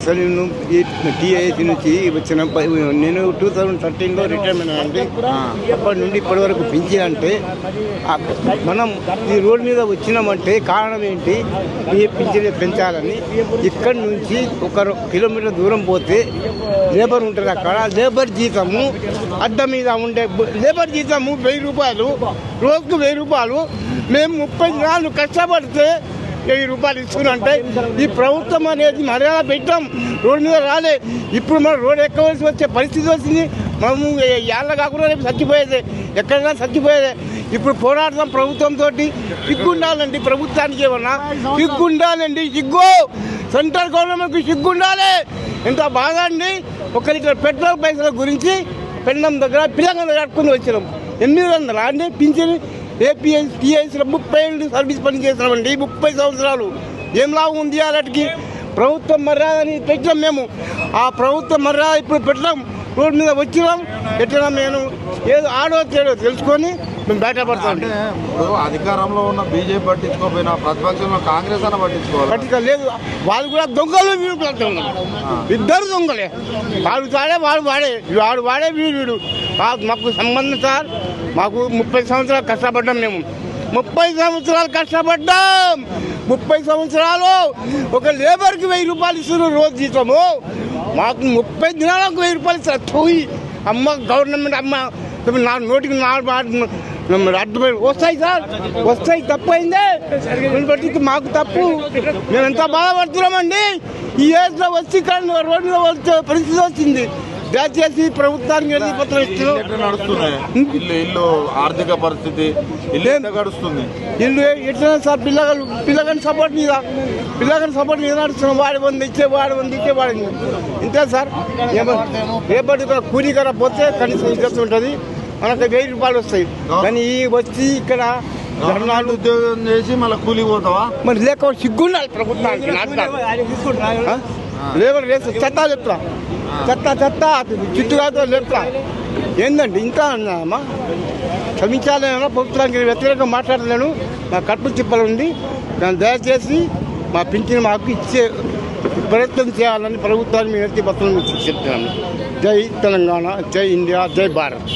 అసలు నేను ఈ టీఐసీ నుంచి వచ్చిన నేను 2013లో రిటైర్మెంట్ అంటే అప్పటి నుండి ఇప్పటి వరకు పింఛన్ అంటే మనం ఈ రోడ్డు మీద వచ్చినామంటే కారణం ఏంటి, ఈ పింఛన్ పెంచాలని. ఇక్కడి నుంచి 1 కిలోమీటర్ దూరం పోతే లేబర్ ఉంటుంది, అక్కడ లేబర్ జీతము అడ్డ మీద ఉండే లేబర్ జీతము 1000 రూపాయలు, రోజుకు 1000 రూపాయలు. మేము 30 దినాలు కష్టపడితే 1000 రూపాయలు ఇస్తున్నంటే ఈ ప్రభుత్వం అనేది మర్యాద పెట్టాం, రోడ్డు మీద రాలే. ఇప్పుడు మనం రోడ్డు ఎక్కవలసి వచ్చే పరిస్థితి వచ్చింది. మనము ఏళ్ళ కాకుండా రేపు చచ్చిపోయేదే, ఎక్కడైనా చచ్చిపోయేదే. ఇప్పుడు పోరాడతాం ప్రభుత్వంతో. సిగ్గుండాలండి ప్రభుత్వానికి, ఏమన్నా సిగ్గుండాలండి, సిగ్గు సెంట్రల్ గవర్నమెంట్కి సిగ్గుండాలి. ఎంత బాగా అండి, 1 లీటర్ పెట్రోల్ పైసల గురించి పెండం దగ్గర పిల్లల దగ్గర కట్టుకుని వచ్చినాం. 800 అండి పింఛన్. ఏపీఎస్ టీఐసీలో 30 ఏళ్ళు సర్వీస్ పని చేస్తున్నామండి, 30 సంవత్సరాలు. ఏం లాభం ఉంది అలాంటికి? ప్రభుత్వం మర్యాదని పెట్టాం మేము. ఆ ప్రభుత్వం మర్యాద ఇప్పుడు పెట్టాం, రోడ్డు మీద వచ్చినాం. ఎట్లా నేను ఏదో ఆడో తేడో తెలుసుకొని మేము బయటపడతాం. అధికారంలో ఉన్న బీజేపీ పట్టించుకోకపోయినా ప్రతిపక్షంలో కాంగ్రెస్ అన్న పట్టించుకోలేదు. వాళ్ళు కూడా దొంగలు, వీడు ఇద్దరు దొంగలే. వాడు తాడే వాడు వాడే, వాడు వాడే వీడు. మాకు సంబంధం సార్. మాకు 30 సంవత్సరాలు కష్టపడ్డాం మేము, 30 సంవత్సరాలు కష్టపడ్డాం. 30 సంవత్సరాలు ఒక లేబర్కి 1000 రూపాయలు ఇస్తున్నారు రోజు జీతము. మాకు 30 దినాలకు 1000 రూపాయలు ఇస్తారు. పోయి అమ్మ గవర్నమెంట్ అమ్మ నా నోటికి అడ్డు వస్తాయి సార్, వస్తాయి. తప్పైందే బట్టి మాకు తప్పు. మేము ఎంత బాధపడుతున్నామండి. ఈ ఏజ్లో వచ్చి ఇక్కడ రోడ్డు మీద వచ్చే పరిస్థితి వచ్చింది. దయచేసి ప్రభుత్వానికి పత్రం ఇల్లు ఆర్థిక పరిస్థితి గడుస్తుంది. ఇల్లు ఎట్లా సార్? పిల్లగాని సపోర్ట్ మీద నడుస్తున్నాం. వాడి వంద ఇచ్చే, వాడి వంద ఇచ్చే, వాడి ఇంతే సార్. రేపటి కూలీకర పోతే కనీసం ఇద్దరు ఉంటుంది, మనకు 1000 రూపాయలు వస్తాయి. కానీ వచ్చి ఇక్కడ ధర్నాలు ఉద్యోగం చేసి మళ్ళీ కూలి పోతావా? మరి లేక సిగ్గుండాలి ప్రభుత్వానికి. లేబర్ రేసు చెత్త చెప్తా, చెత్త చుట్టుగా చెప్తా. ఏందండి ఇంకా అన్నామా? క్షమించాలేమో, ప్రభుత్వానికి వ్యతిరేకంగా మాట్లాడలేను. మా కడుపు చిప్పలు ఉంది. దాన్ని దయచేసి మా పింఛను మాకు ఇచ్చే ప్రయత్నం చేయాలని ప్రభుత్వాన్ని మేము ఎత్తి పత్రం చెప్తున్నాను. జై తెలంగాణ, జై ఇండియా, జై భారత్.